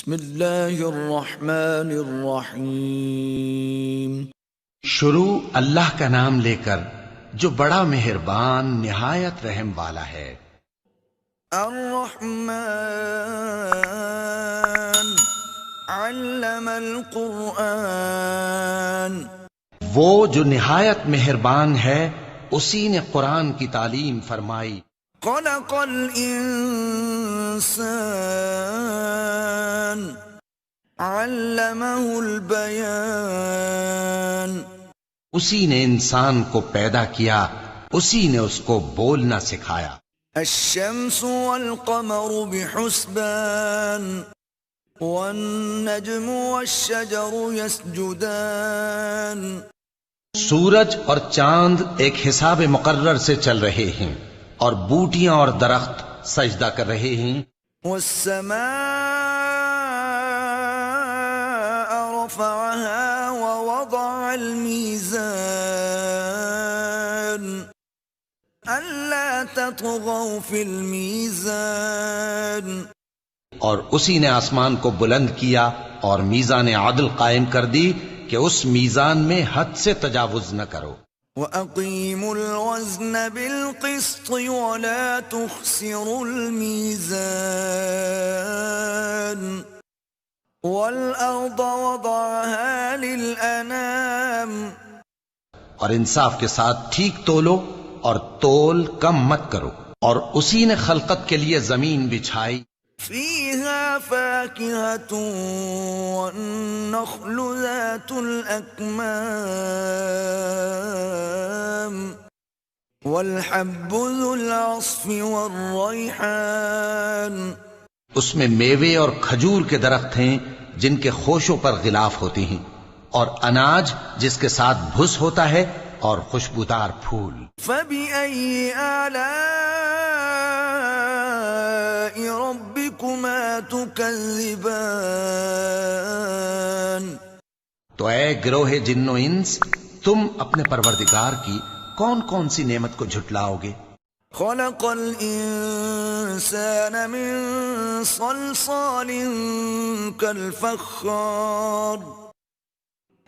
بسم اللہ الرحمن الرحیم۔ شروع اللہ کا نام لے کر جو بڑا مہربان نہایت رحم والا ہے۔ الرحمن علم القرآن، وہ جو نہایت مہربان ہے اسی نے قرآن کی تعلیم فرمائی۔ خلق الانسان علمہ البیان، اسی نے انسان کو پیدا کیا، اسی نے اس کو بولنا سکھایا۔ الشمس والقمر بحسبان والنجم والشجر يسجدان، سورج اور چاند ایک حساب مقرر سے چل رہے ہیں اور بوٹیاں اور درخت سجدہ کر رہے ہیں۔ والسماء رفعها ووضع الميزان ألا تطغوا في الميزان، اور اسی نے آسمان کو بلند کیا اور میزان عدل قائم کر دی کہ اس میزان میں حد سے تجاوز نہ کرو۔ وَأَقِيمُوا الْوَزْنَ بِالْقِسْطِ وَلَا تُخْسِرُوا الْمِيزَانَ وَالْأَرْضَ وَضَعَهَا لِلْأَنَامِ، اور انصاف کے ساتھ ٹھیک تولو اور تول کم مت کرو، اور اسی نے خلقت کے لیے زمین بچھائی۔ فِيهَا فَاكِهَةٌ وَالنَّخْلُ ذَاتُ الْأَكْمَامِ وَالْحَبُّ ذُو الْعَصْفِ وَالرَّيْحَانُ، اس میں میوے اور کھجور کے درخت ہیں جن کے خوشوں پر غلاف ہوتی ہیں، اور اناج جس کے ساتھ بھس ہوتا ہے، اور خوشبودار پھول۔ فَبِأَيِّ آلَاءِ رَبِّكُمَا تُكَذِّبَانِ، تو اے گروہ جن و انس، تم اپنے پروردگار کی کون کون سی نعمت کو جھٹلاؤ گے؟ خلق الانسان من صلصال كالفخار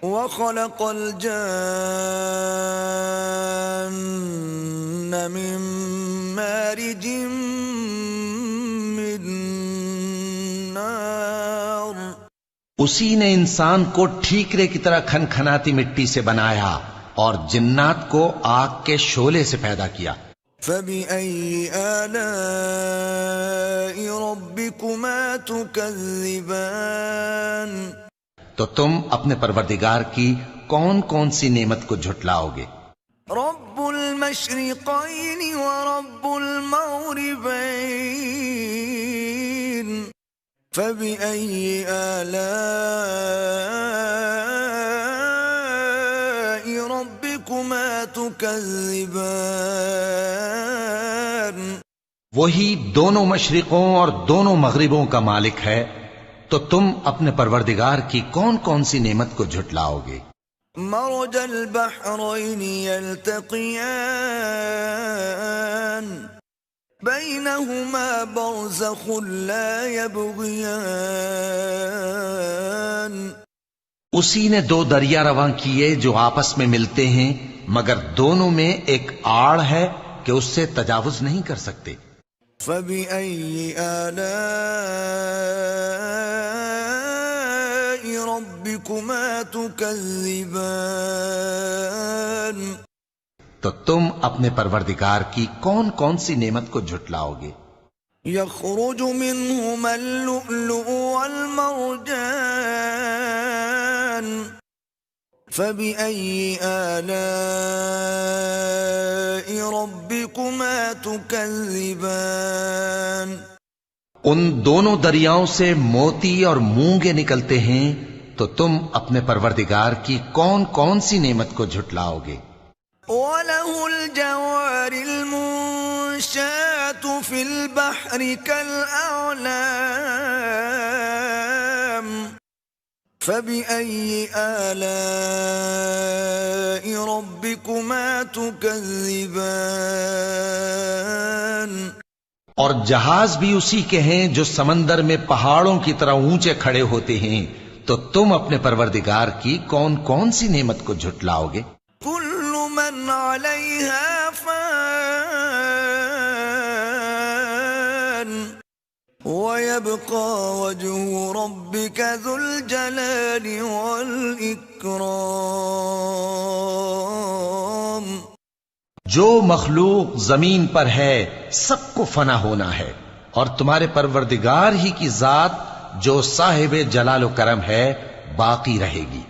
وخلق الجان من مارج من نار، اسی نے انسان کو ٹھیکرے کی طرح کھنکھناتی مٹی سے بنایا اور جنات کو آگ کے شعلے سے پیدا کیا۔ فَبِأَيِّ آلَاءِ رَبِّكُمَا تُكَذِّبَانِ، تو تم اپنے پروردگار کی کون کون سی نعمت کو جھٹلاؤ گے؟ رب المشرقین ورب المغربین، فَبِأَيِّ آلَاءِ رَبِّكُمَا تُكَذِّبَانِ، وہی دونوں مشرقوں اور دونوں مغربوں کا مالک ہے، تو تم اپنے پروردگار کی کون کون سی نعمت کو جھٹلاؤ گے؟ مرج البحرین یلتقیان بینہما برزخ لا یبغیان، اسی نے دو دریا رواں کیے جو آپس میں ملتے ہیں، مگر دونوں میں ایک آڑ ہے کہ اس سے تجاوز نہیں کر سکتے۔ فَبِأَيِّ آلَاءِ رَبِّكُمَا تُكَذِّبَانِ، تو تم اپنے پروردگار کی کون کون سی نعمت کو جھٹلاؤ گے؟ يخرج منهما اللؤلؤ والمرجان، فَبِأَيِّ آلَاءِ رَبِّكُمَا تُكَذِّبَانِ، ان دونوں دریاؤں سے موتی اور مونگے نکلتے ہیں، تو تم اپنے پروردگار کی کون کون سی نعمت کو جھٹلاؤ گے؟ وَلَهُ الْجَوَارِ الْمُنشَآتُ فِي الْبَحْرِ كَالْأَعْلَامِ، فَبِأَيِّ آلَاءِ رَبِّكُمَا تُكَذِّبَانِ، اور جہاز بھی اسی کے ہیں جو سمندر میں پہاڑوں کی طرح اونچے کھڑے ہوتے ہیں، تو تم اپنے پروردگار کی کون کون سی نعمت کو جھٹلاؤ گے؟ كل من عليها فان ويبقى وجه ربك ذو الجلال والإكرام. جو مخلوق زمین پر ہے سب کو فنا ہونا ہے، اور تمہارے پروردگار ہی کی ذات جو صاحب جلال و کرم ہے باقی رہے گی.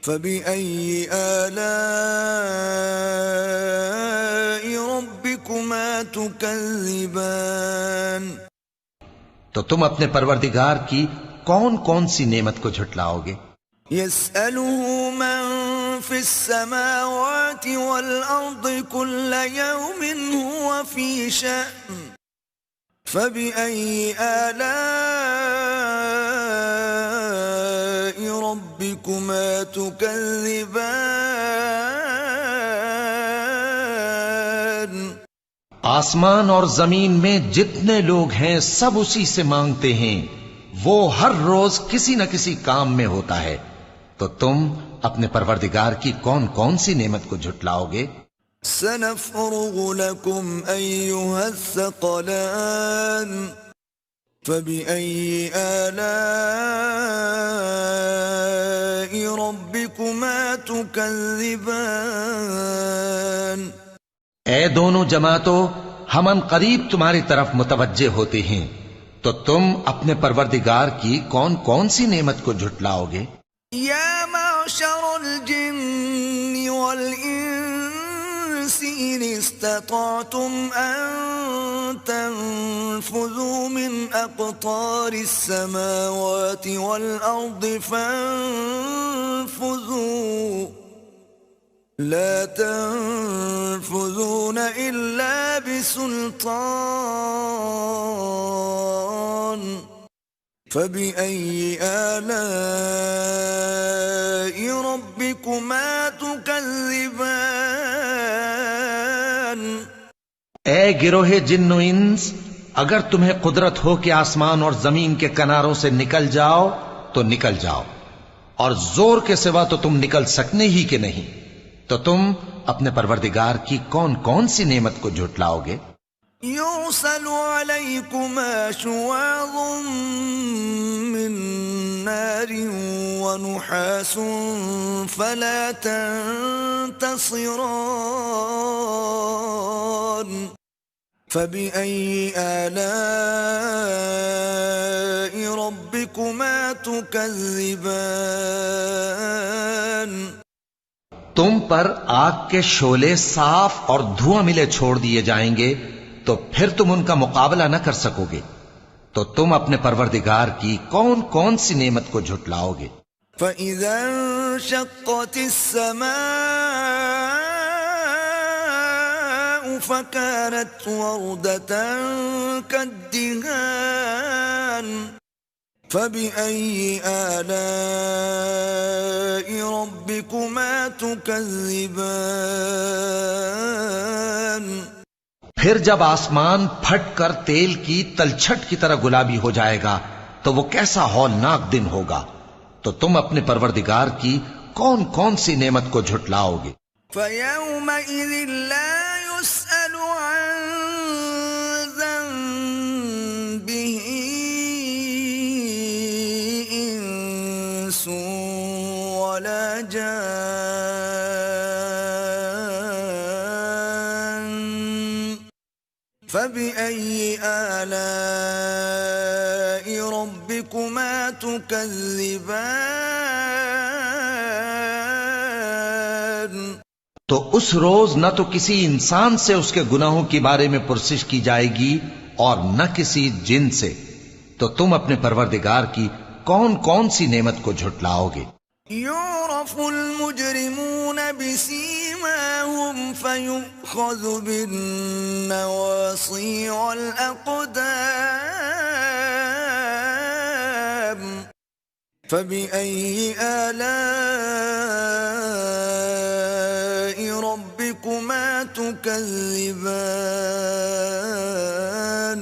فبأي آلاء ربكما تكذبان. تو تم اپنے پروردگار کی کون کون سی نعمت کو جھٹلاؤ گے؟ يسأله من في السماوات والأرض كل يوم هو في شأن. فبأي آلاء ربكما تكذبان. آسمان اور زمین میں جتنے لوگ ہیں سب اسی سے مانگتے ہیں، وہ ہر روز کسی نہ کسی کام میں ہوتا ہے، تو تم اپنے پروردگار کی کون کون سی نعمت کو جھٹلاؤ گے؟ سنفرغ لكم أيها الثقلان. فبأي آلاء ربكما تكذبان. اے دونوں جماعتوں، ہم ان قریب تمہاری طرف متوجہ ہوتے ہیں، تو تم اپنے پروردگار کی کون کون سی نعمت کو جھٹلاؤ گے؟ يا معشر الجن والإنس إن استطعتم أن تنفذوا من أقطار السماوات والأرض فانفذوا لا تنفذون إلا بسلطان. فبأي آلاء ربكما تكذبان. اے گروہ جن و انس، اگر تمہیں قدرت ہو کہ آسمان اور زمین کے کناروں سے نکل جاؤ تو نکل جاؤ، اور زور کے سوا تو تم نکل سکنے ہی کہ نہیں، تو تم اپنے پروردگار کی کون کون سی نعمت کو جھٹلاؤ گے؟ يرسل عليكما شواظ من نار ونحاس فلا تنتصران. فبأي آلاء ربكما تكذبان. تم پر آگ کے شعلے صاف اور دھواں ملے چھوڑ دیے جائیں گے، تو پھر تم ان کا مقابلہ نہ کر سکو گے، تو تم اپنے پروردگار کی کون کون سی نعمت کو جھٹلاؤ گے؟ فَإِذَا انشَقَّتِ السَّمَاءُ فَكَانَتْ وَرْدَةً كَالدِّهَانِ. فَبِأَيِّ آلَاءِ رَبِّكُمَا تُكَذِّبَانِ. پھر جب آسمان پھٹ کر تیل کی تلچھٹ کی طرح گلابی ہو جائے گا تو وہ کیسا ہولناک دن ہوگا، تو تم اپنے پروردگار کی کون کون سی نعمت کو جھٹلاؤ گے؟ فَيَوْمَئِذٍ لَا يُسْأَلُ عَن ذَنبِهِ إِنسٌ وَلَا جَانٌّ. فَبِأَيِّ آلَاءِ رَبِّكُمَا تُكَذِّبَانِ. تو اس روز نہ تو کسی انسان سے اس کے گناہوں کے بارے میں پرسش کی جائے گی اور نہ کسی جن سے، تو تم اپنے پروردگار کی کون کون سی نعمت کو جھٹلاؤ گے؟ يُعْرَفُ الْمُجْرِمُونَ بِسِيمَاهُمْ فَيُؤْخَذُ بِالنَّوَاصِي وَالْأَقْدَامِ. فَبِأَيِّ آلَاءِ رَبِّكُمَا تُكَذِّبَانِ.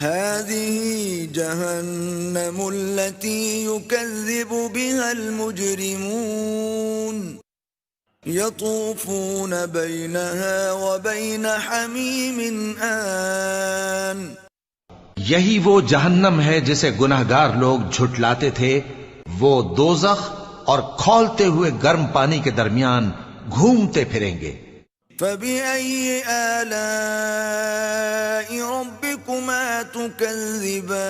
هذه جهنم التي يكذب بها المجرمون يطوفون بينها وبين حميم آن یہی وہ جہنم ہے جسے گناہگار لوگ جھٹلاتے تھے، وہ دوزخ اور کھولتے ہوئے گرم پانی کے درمیان گھومتے پھریں گے۔ فَبِأَيِّ آلَاءِ رَبِّكُمَا تُكَذِّبَانِ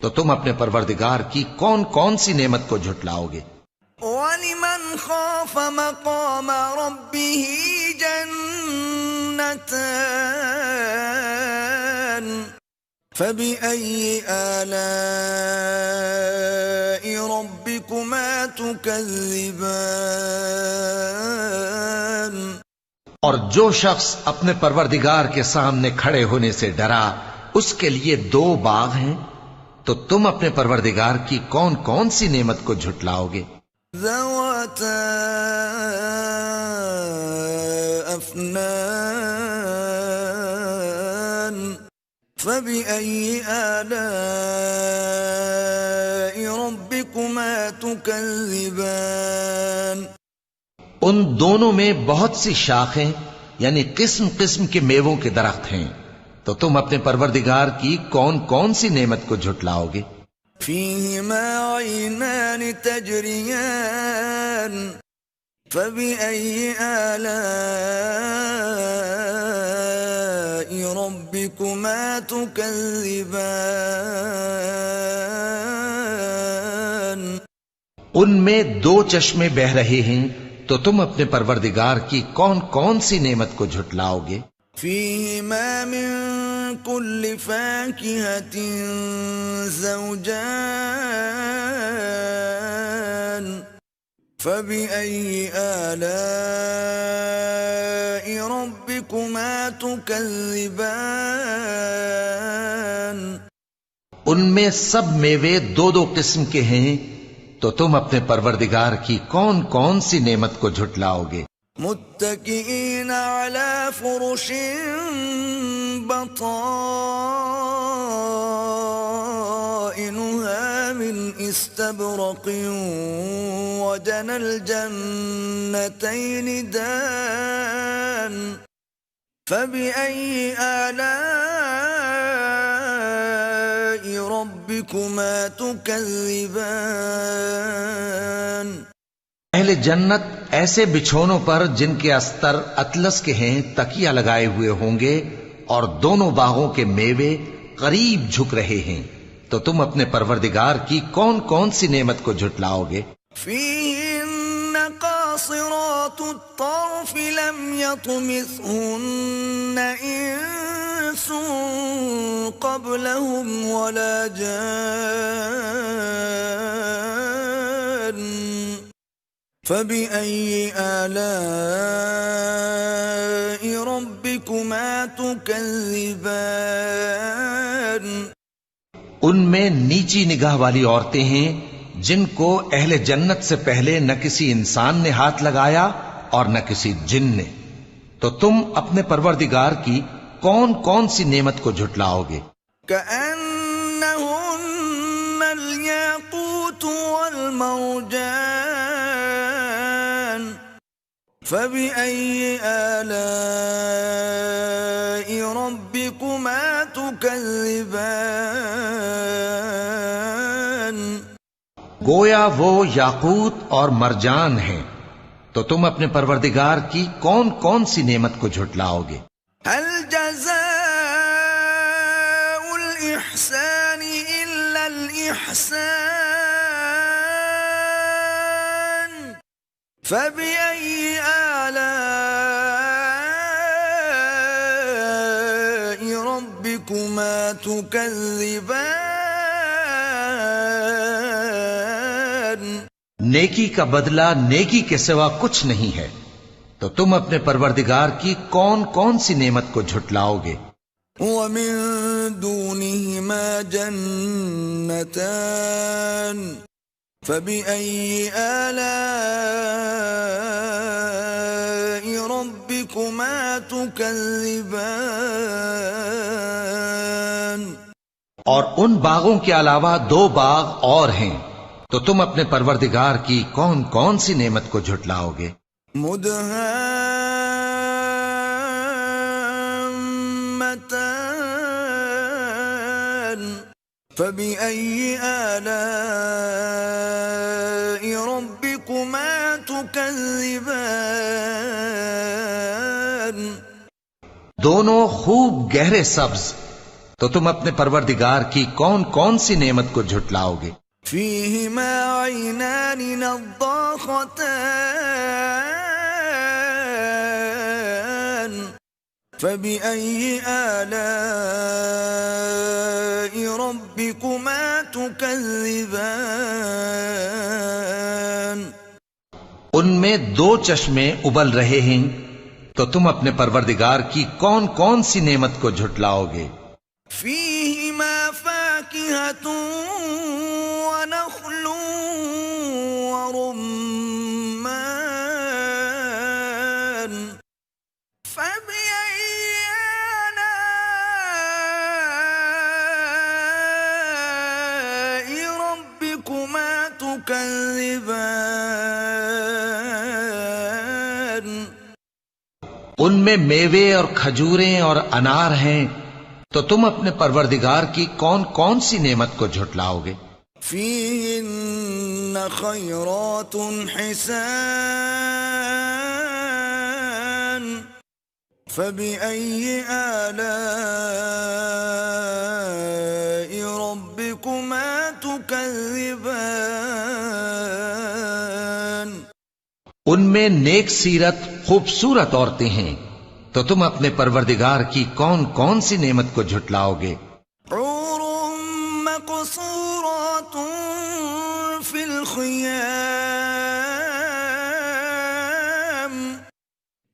تو تم اپنے پروردگار کی کون کون سی نعمت کو جھٹلاؤ گے؟ وَلِمَنْ خَافَ مَقَامَ رَبِّهِ جَنَّتَانِ فَبِأَيِّ آلَاءِ رَبِّكُمَا تُكَذِّبَانِ اور جو شخص اپنے پروردگار کے سامنے کھڑے ہونے سے ڈرا اس کے لیے دو باغ ہیں، تو تم اپنے پروردگار کی کون کون سی نعمت کو جھٹلاؤ گے؟ ذواتا افنان فبأي آلاء ربكما تكذبان ان دونوں میں بہت سی شاخیں یعنی قسم قسم کے میووں کے درخت ہیں، تو تم اپنے پروردگار کی کون کون سی نعمت کو جھٹلاؤ گے؟ فيهما عينان تجريان فبأي آلاء ربكما تكذبان ان میں دو چشمے بہ رہے ہیں، تو تم اپنے پروردگار کی کون کون سی نعمت کو جھٹلاؤ گے؟ فيهما من كل فاكهة زوجان فبأي آلاء ربكما تكذبان ان میں سب میوے دو دو قسم کے ہیں، تو تم اپنے پروردگار کی کون کون سی نعمت کو جھٹلاؤ گے؟ متكئين على فرش بطائنها من استبرق وجنى الجنتين دان فبأي آلاء ربكما تكذبان اہل جنت ایسے بچھونوں پر جن کے استر اطلس کے ہیں تکیہ لگائے ہوئے ہوں گے، اور دونوں باغوں کے میوے قریب جھک رہے ہیں، تو تم اپنے پروردگار کی کون کون سی نعمت کو جھٹلاؤ گے؟ فيهن قاصرات الطرف لم يطمثهن إنس قبلهم ولا جان فبأي آلاء ربكما تكذبان ان میں نیچی نگاہ والی عورتیں ہیں جن کو اہل جنت سے پہلے نہ کسی انسان نے ہاتھ لگایا اور نہ کسی جن نے، تو تم اپنے پروردگار کی کون کون سی نعمت کو جھٹلاؤ گے؟ كأنهن الياقوت والمرجان فبأي آلاء ربكما تكذبان گویا وہ یاقوت اور مرجان ہیں، تو تم اپنے پروردگار کی کون کون سی نعمت کو جھٹلاؤ گے؟ هل جزاء الإحسان إلا الإحسان فبأي آلاء ربكما تكذبان نیکی کا بدلہ نیکی کے سوا کچھ نہیں ہے، تو تم اپنے پروردگار کی کون کون سی نعمت کو جھٹلاؤ گے؟ ومن دونهما جنتان فبأي آلاء ربكما تكذبان اور ان باغوں کے علاوہ 2 باغ اور ہیں، تو تم اپنے پروردگار کی کون کون سی نعمت کو جھٹلاؤ گے؟ مدهامتان فبأي آلاء ربكما تكذبان دونوں خوب گہرے سبز، تو تم اپنے پروردگار کی کون کون سی نعمت کو جھٹلاؤ گے؟ فيهما عينان نضاختان فبأي آلاء ربكما تكذبان ان میں 2 چشمے ابل رہے ہیں، تو تم اپنے پروردگار کی کون کون سی نعمت کو جھٹلاؤ گے؟ فيهما فاكهة ونخل ورمان فبأي آلاء ربكما تكذبان ان میں میوے اور کھجوریں اور انار ہیں، تو تم اپنے پروردگار کی کون کون سی نعمت کو جھٹلاؤ گے؟ فيهن خيرات حسان فبأي آلاء ربكما تكذبان ان میں نیک سیرت خوبصورت عورتیں ہیں، تو تم اپنے پروردگار کی کون کون سی نعمت کو جھٹلاؤ گے؟ حور مقصورات في الخيام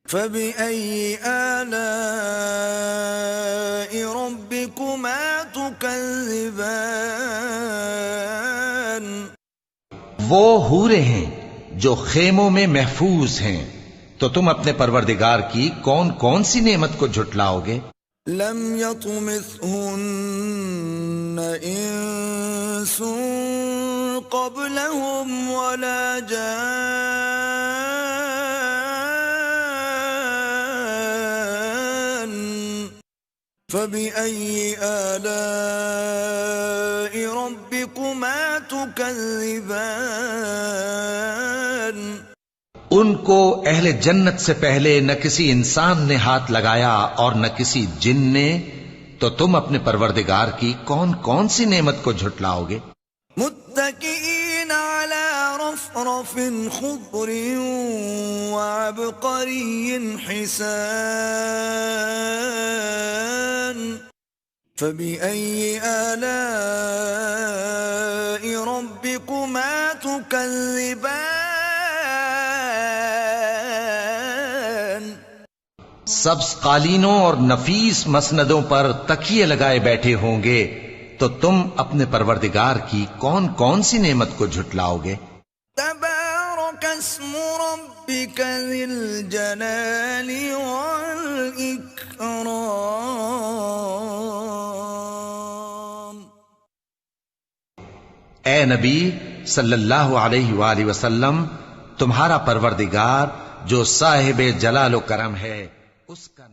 فبأي آلاء ربكما تكذبان وہ حوریں ہیں جو خیموں میں محفوظ ہیں، تو تم اپنے پروردگار کی کون کون سی نعمت کو جھٹلاؤ گے؟ لم يطمثهن انس قبلهم ولا جان فبأي آلاء ربكما تكذبان ان کو اہل جنت سے پہلے نہ کسی انسان نے ہاتھ لگایا اور نہ کسی جن نے، تو تم اپنے پروردگار کی کون کون سی نعمت کو جھٹلاؤ گے؟ متكئين على رفرف خضر وعبقري حسان فبأي آلاء ربكما تكذبان سبز قالینوں اور نفیس مسندوں پر تکیے لگائے بیٹھے ہوں گے، تو تم اپنے پروردگار کی کون کون سی نعمت کو جھٹلاؤ گے؟ تبارك اسم ربك ذي الجلال والإكرام اے نبی صلی اللہ علیہ وآلہ وسلم، تمہارا پروردگار جو صاحب جلال و کرم ہے، اس کا